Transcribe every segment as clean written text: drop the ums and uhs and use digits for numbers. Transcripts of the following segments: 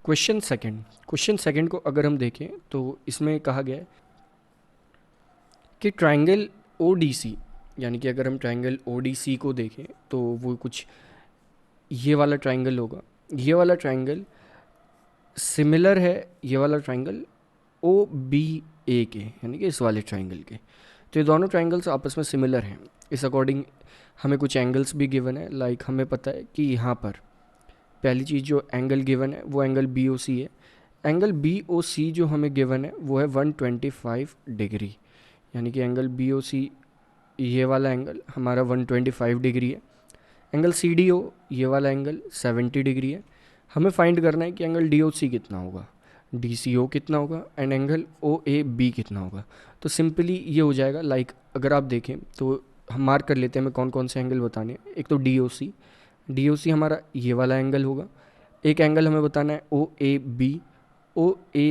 Question second को अगर हम देखें तो इसमें कहा गया है कि ट्रायंगल ओ डी सी, यानी कि अगर हम ट्रायंगल ओ डी सी को देखें तो वो कुछ ये वाला ट्रायंगल होगा। ये वाला ट्रायंगल सिमिलर है ये वाला ट्रायंगल ओ बी ए के, यानी कि इस वाले ट्रायंगल के। तो ये दोनों ट्रायंगल्स आपस में सिमिलर हैं। इस अकॉर्डिंग हमें कुछ एंगल्स भी गिवन है। लाइक हमें पता है कि यहाँ पर पहली चीज़ जो एंगल गिवन है वो एंगल बी ओ सी है। एंगल बी ओ सी जो हमें गिवन है वो है 125 डिग्री, यानी कि एंगल बी ओ सी ये वाला एंगल हमारा 125 डिग्री है। एंगल सी डी ओ ये वाला एंगल 70 डिग्री है। हमें फाइंड करना है कि एंगल डी ओ सी कितना होगा, डी सी ओ कितना होगा and angle O A B कितना होगा। तो सिंपली ये हो जाएगा। लाइक अगर आप देखें तो हम मार्क कर लेते हैं हमें कौन कौन से एंगल बताने हैं। एक तो डी ओ सी हमारा ये वाला एंगल होगा। एक एंगल हमें बताना है ओ ए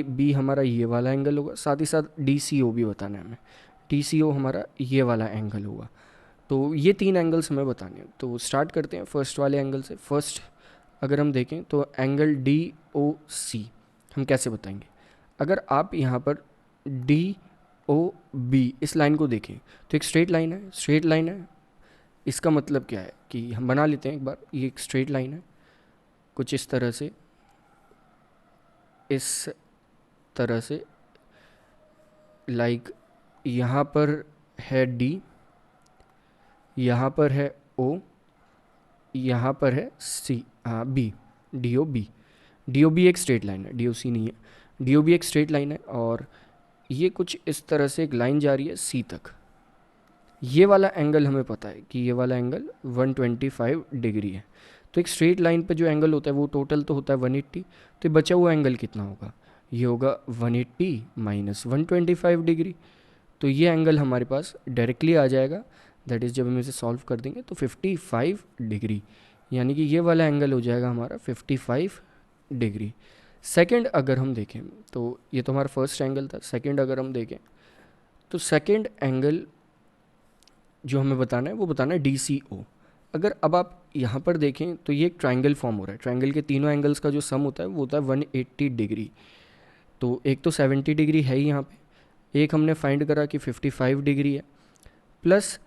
बी हमारा ये वाला एंगल होगा। साथ ही साथ डी सी ओ भी बताना है हमें, डी सी ओ हमारा ये वाला एंगल होगा। तो ये 3 एंगल्स हमें बताने हैं। तो स्टार्ट करते हैं फर्स्ट वाले एंगल से। फर्स्ट अगर हम देखें तो एंगल डी ओ सी हम कैसे बताएंगे। अगर आप यहाँ पर डी ओ बी इस लाइन को देखें तो एक स्ट्रेट लाइन है। इसका मतलब क्या है कि हम बना लेते हैं एक बार। ये एक स्ट्रेट लाइन है कुछ इस तरह से लाइक यहाँ पर है डी, यहाँ पर है ओ, यहाँ पर है C B, D O B एक स्ट्रेट लाइन है, डी ओ सी नहीं है। डी ओ बी एक स्ट्रेट लाइन है और ये कुछ इस तरह से एक लाइन जा रही है सी तक। ये वाला एंगल हमें पता है कि ये वाला एंगल 125 डिग्री है। तो एक स्ट्रेट लाइन पे जो एंगल होता है वो टोटल तो होता है 180। तो ये बचा हुआ एंगल कितना होगा, ये होगा 180 माइनस 125 डिग्री। तो ये एंगल हमारे पास डायरेक्टली आ जाएगा। दैट इज़ जब हम इसे सॉल्व कर देंगे तो 55 डिग्री, यानी कि ये वाला एंगल हो जाएगा हमारा 55 डिग्री। सेकंड अगर हम देखें तो ये तो हमारा फर्स्ट एंगल था। सेकंड अगर हम देखें तो सेकंड एंगल जो हमें बताना है वो बताना है डी सी ओ। अगर अब आप यहाँ पर देखें तो ये एक ट्रायंगल फॉर्म हो रहा है। ट्रायंगल के तीनों एंगल्स का जो सम होता है वो होता है 180 डिग्री। तो एक तो 70 डिग्री है ही यहाँ पे, एक हमने फाइंड करा कि 55 डिग्री है, प्लस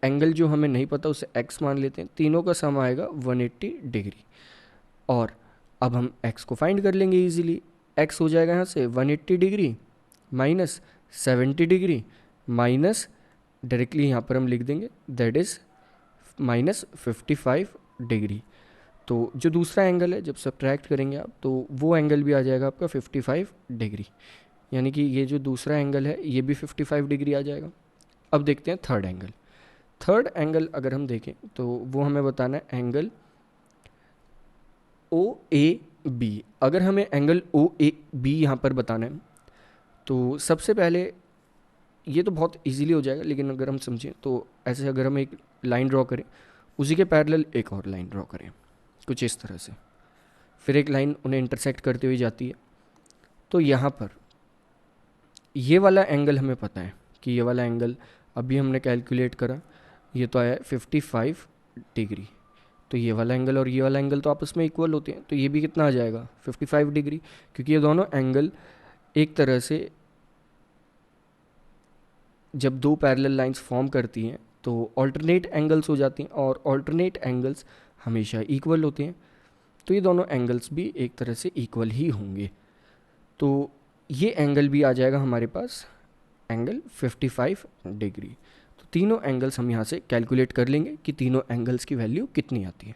एंगल जो हमें नहीं पता उसे x मान लेते हैं। तीनों का सम आएगा 180 डिग्री। और अब हम x को फाइंड कर लेंगे इजीली। x हो जाएगा यहाँ से 180 degree minus 70 degree minus directly यहाँ पर हम लिख देंगे दैट इज़ माइनस 55 डिग्री। तो जो दूसरा एंगल है जब सब्ट्रैक्ट करेंगे आप तो वो एंगल भी आ जाएगा आपका 55 डिग्री, यानी कि ये जो दूसरा एंगल है ये भी 55 डिग्री आ जाएगा। अब देखते हैं थर्ड एंगल अगर हम देखें तो वो हमें बताना है एंगल ओ ए बी। अगर हमें एंगल ओ ए बी यहाँ पर बताना है तो सबसे पहले ये तो बहुत इजीली हो जाएगा, लेकिन अगर हम समझें तो ऐसे अगर हम एक लाइन ड्रॉ करें उसी के पैरेलल एक और लाइन ड्रॉ करें कुछ इस तरह से, फिर एक लाइन उन्हें इंटरसेक्ट करते हुए जाती है। तो यहाँ पर ये वाला एंगल हमें पता है कि ये वाला एंगल अभी हमने कैलकुलेट करा, ये तो आया 55 डिग्री। तो ये वाला एंगल और ये वाला एंगल तो आपस में इक्वल होते हैं, तो ये भी कितना आ जाएगा 55 डिग्री, क्योंकि ये दोनों एंगल एक तरह से जब दो पैरेलल लाइंस फॉर्म करती हैं तो ऑल्टरनेट एंगल्स हो जाती हैं और ऑल्टरनेट एंगल्स हमेशा इक्वल होते हैं। तो ये दोनों एंगल्स भी एक तरह से इक्वल ही होंगे। तो ये एंगल भी आ जाएगा हमारे पास एंगल 55 डिग्री। तो तीनों एंगल्स हम यहाँ से कैलकुलेट कर लेंगे कि तीनों एंगल्स की वैल्यू कितनी आती है।